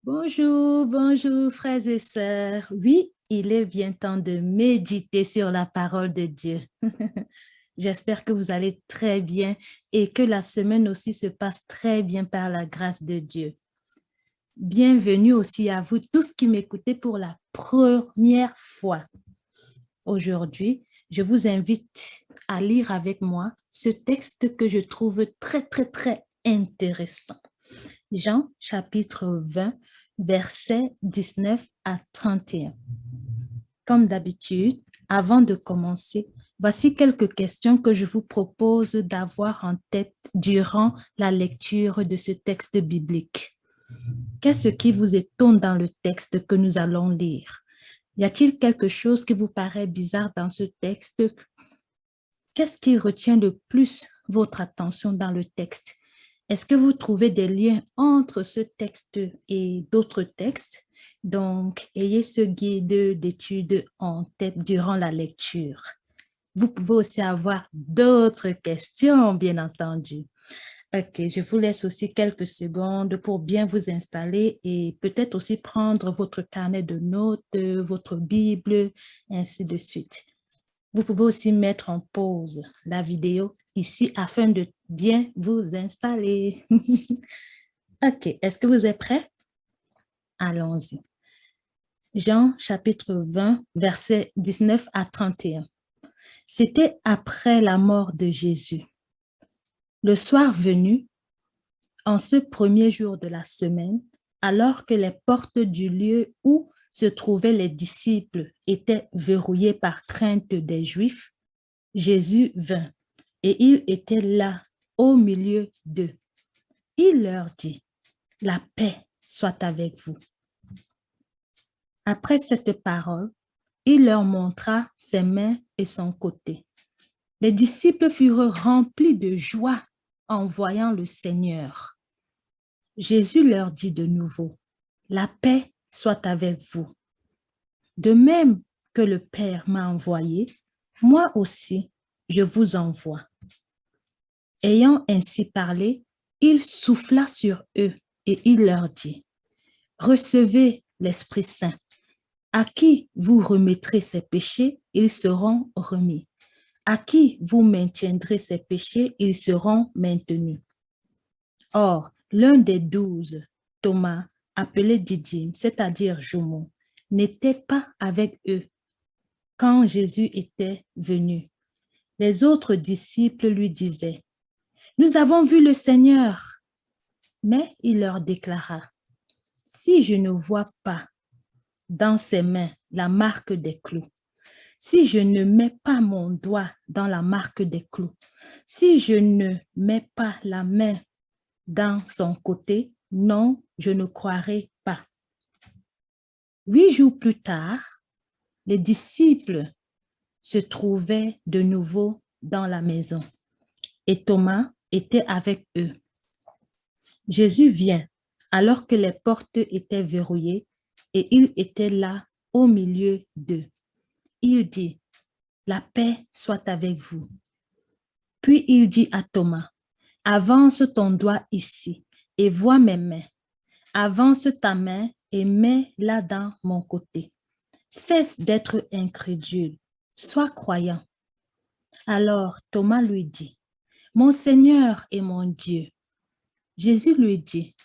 Bonjour, bonjour, frères et sœurs. Oui, il est bien temps de méditer sur la parole de Dieu. J'espère que vous allez très bien et que la semaine aussi se passe très bien par la grâce de Dieu. Bienvenue aussi à vous tous qui m'écoutez pour la première fois. Aujourd'hui, je vous invite à lire avec moi ce texte que je trouve très intéressant. Jean chapitre 20, versets 19 à 31. Comme d'habitude, avant de commencer, voici quelques questions que je vous propose d'avoir en tête durant la lecture de ce texte biblique. Qu'est-ce qui vous étonne dans le texte que nous allons lire? Y a-t-il quelque chose qui vous paraît bizarre dans ce texte? Qu'est-ce qui retient le plus votre attention dans le texte? Est-ce que vous trouvez des liens entre ce texte et d'autres textes? Donc, ayez ce guide d'études en tête durant la lecture. Vous pouvez aussi avoir d'autres questions, bien entendu. Ok, je vous laisse aussi quelques secondes pour bien vous installer et peut-être aussi prendre votre carnet de notes, votre Bible, ainsi de suite. Vous pouvez aussi mettre en pause la vidéo ici afin de bien vous installer. Ok, est-ce que vous êtes prêts? Allons-y. Jean chapitre 20, versets 19 à 31. C'était après la mort de Jésus. Le soir venu, en ce premier jour de la semaine, alors que les portes du lieu où se trouvaient les disciples étaient verrouillées par crainte des Juifs, Jésus vint et il était là au milieu d'eux. Il leur dit, la paix soit avec vous. Après cette parole, il leur montra ses mains et son côté. Les disciples furent remplis de joie en voyant le Seigneur. Jésus leur dit de nouveau, la paix soit avec vous. De même que le Père m'a envoyé, moi aussi, je vous envoie. Ayant ainsi parlé, il souffla sur eux et il leur dit, recevez l'Esprit Saint. À qui vous remettrez ses péchés, ils seront remis. À qui vous maintiendrez ses péchés, ils seront maintenus. Or, l'un des 12, Thomas, appelé Didyme, c'est-à-dire Jumeau, n'était pas avec eux quand Jésus était venu. Les autres disciples lui disaient, nous avons vu le Seigneur. Mais il leur déclara, si je ne vois pas dans ses mains la marque des clous, si je ne mets pas mon doigt dans la marque des clous, si je ne mets pas la main dans son côté, non, je ne croirai pas. 8 jours plus tard, les disciples se trouvaient de nouveau dans la maison et Thomas était avec eux. Jésus vient alors que les portes étaient verrouillées et il était là au milieu d'eux. Il dit, la paix soit avec vous. Puis il dit à Thomas, avance ton doigt ici et vois mes mains. Avance ta main et mets-la dans mon côté. Cesse d'être incrédule, sois croyant. Alors Thomas lui dit, mon Seigneur et mon Dieu. Jésus lui dit,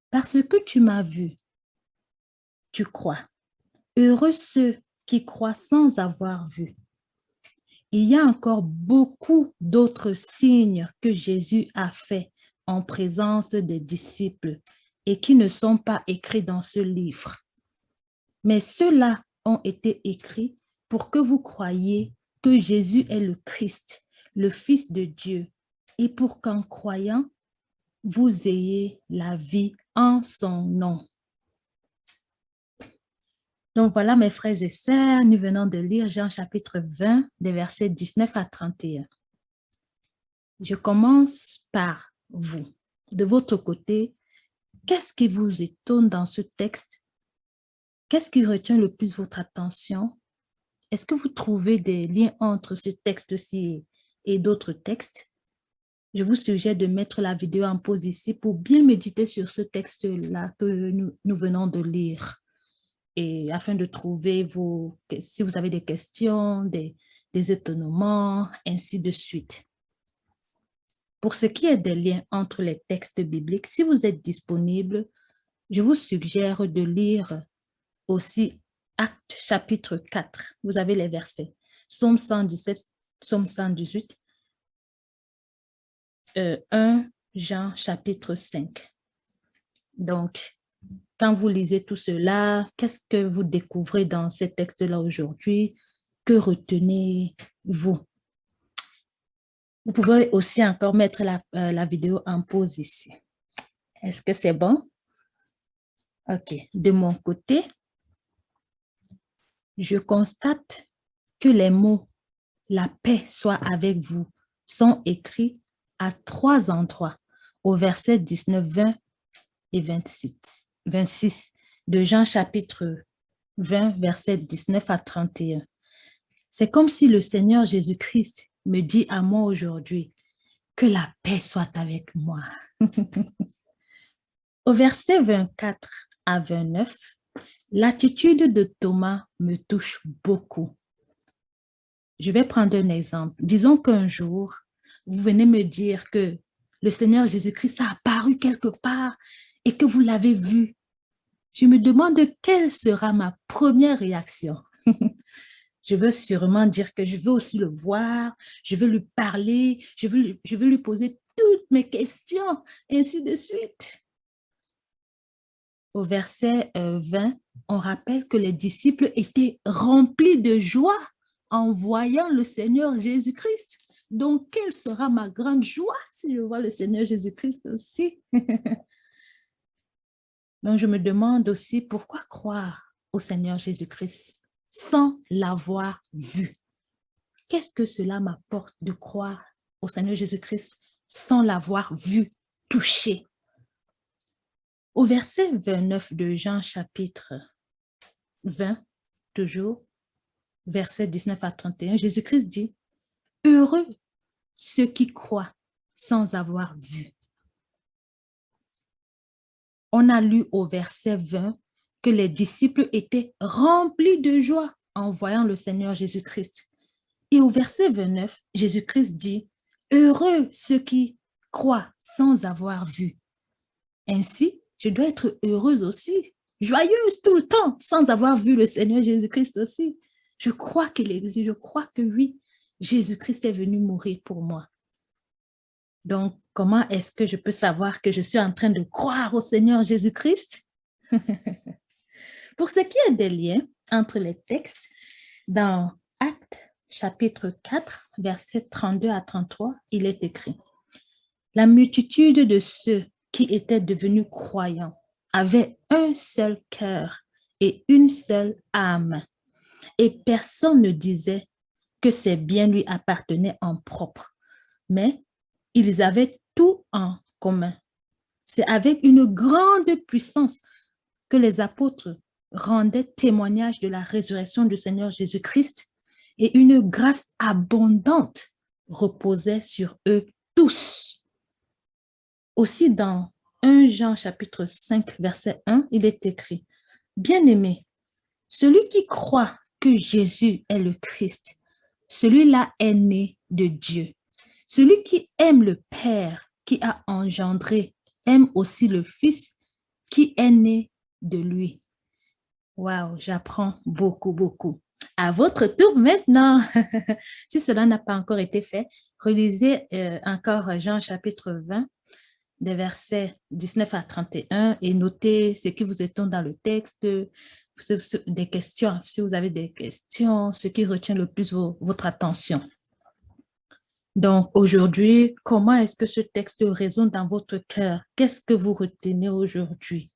parce que tu m'as vu, tu crois. Heureux ceux qui croient sans avoir vu. Il y a encore beaucoup d'autres signes que Jésus a faits en présence des disciples et qui ne sont pas écrits dans ce livre. Mais ceux-là ont été écrits pour que vous croyiez que Jésus est le Christ, le Fils de Dieu, et pour qu'en croyant, vous ayez la vie en son nom. Donc voilà, mes frères et sœurs, nous venons de lire Jean chapitre 20, des versets 19 à 31. Je commence par vous. De votre côté, qu'est-ce qui vous étonne dans ce texte? Qu'est-ce qui retient le plus votre attention? Est-ce que vous trouvez des liens entre ce texte-ci et d'autres textes? Je vous suggère de mettre la vidéo en pause ici pour bien méditer sur ce texte-là que nous venons de lire et afin de trouver si vous avez des questions, des étonnements, ainsi de suite. Pour ce qui est des liens entre les textes bibliques, si vous êtes disponible, je vous suggère de lire aussi Actes chapitre 4. Vous avez les versets. Psaume 117, Psaume 118, 1 Jean chapitre 5. Donc, quand vous lisez tout cela, qu'est-ce que vous découvrez dans ces textes-là aujourd'hui? Que retenez-vous? Vous pouvez aussi encore mettre la vidéo en pause ici. Est-ce que c'est bon? OK. De mon côté, je constate que les mots « la paix soit avec vous » sont écrits à 3 endroits, au verset 19, 20 et 26 de Jean chapitre 20, verset 19 à 31. C'est comme si le Seigneur Jésus-Christ me dit à moi aujourd'hui que la paix soit avec moi. Au verset 24 à 29, l'attitude de Thomas me touche beaucoup. Je vais prendre un exemple. Disons qu'un jour, vous venez me dire que le Seigneur Jésus-Christ a apparu quelque part et que vous l'avez vu. Je me demande quelle sera ma première réaction. Je veux sûrement dire que je veux aussi le voir, je veux lui parler, je veux lui poser toutes mes questions, ainsi de suite. Au verset 20, on rappelle que les disciples étaient remplis de joie en voyant le Seigneur Jésus-Christ. Donc, quelle sera ma grande joie si je vois le Seigneur Jésus-Christ aussi? Donc, je me demande aussi pourquoi croire au Seigneur Jésus-Christ sans l'avoir vu. Qu'est-ce que cela m'apporte de croire au Seigneur Jésus-Christ sans l'avoir vu, touché? Au verset 29 de Jean chapitre 20, toujours, verset 19 à 31, Jésus-Christ dit « Heureux ceux qui croient sans avoir vu. » On a lu au verset 20 que les disciples étaient remplis de joie en voyant le Seigneur Jésus-Christ. Et au verset 29, Jésus-Christ dit « Heureux ceux qui croient sans avoir vu. » Ainsi, je dois être heureuse aussi, joyeuse tout le temps, sans avoir vu le Seigneur Jésus-Christ aussi. Je crois qu'il existe, je crois que oui, Jésus-Christ est venu mourir pour moi. Donc, comment est-ce que je peux savoir que je suis en train de croire au Seigneur Jésus-Christ? Pour ce qui est des liens entre les textes, dans Actes chapitre 4, versets 32 à 33, il est écrit « La multitude de ceux qui étaient devenus croyants avait un seul cœur et une seule âme, et personne ne disait que ses biens lui appartenaient en propre, mais ils avaient tout en commun. C'est avec une grande puissance que les apôtres rendaient témoignage de la résurrection du Seigneur Jésus-Christ et une grâce abondante reposait sur eux tous. » Aussi dans 1 Jean chapitre 5, verset 1, il est écrit « Bien-aimé, celui qui croit que Jésus est le Christ, celui-là est né de Dieu. Celui qui aime le Père qui a engendré aime aussi le Fils qui est né de lui. » Waouh, j'apprends beaucoup, beaucoup. À votre tour maintenant. Si cela n'a pas encore été fait, relisez encore Jean chapitre 20, des versets 19 à 31 et notez ce qui vous est dans le texte, des questions, si vous avez des questions, ce qui retient le plus votre attention. Donc aujourd'hui, comment est-ce que ce texte résonne dans votre cœur? Qu'est-ce que vous retenez aujourd'hui?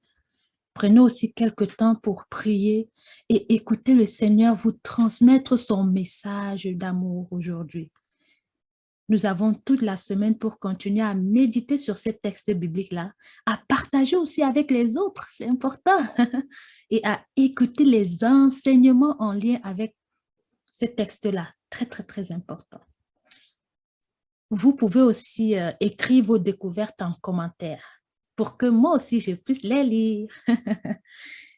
Prenez aussi quelques temps pour prier et écouter le Seigneur vous transmettre son message d'amour aujourd'hui. Nous avons toute la semaine pour continuer à méditer sur ces textes bibliques-là, à partager aussi avec les autres, c'est important, et à écouter les enseignements en lien avec ces textes-là, très, très, très important. Vous pouvez aussi écrire vos découvertes en commentaire pour que moi aussi je puisse les lire.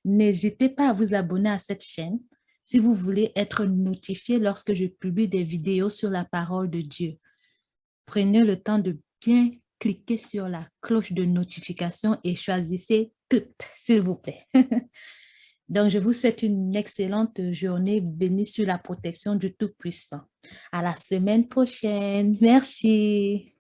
N'hésitez pas à vous abonner à cette chaîne si vous voulez être notifié lorsque je publie des vidéos sur la parole de Dieu. Prenez le temps de bien cliquer sur la cloche de notification et choisissez toutes, s'il vous plaît. Donc, je vous souhaite une excellente journée bénie sur la protection du Tout-Puissant. À la semaine prochaine. Merci.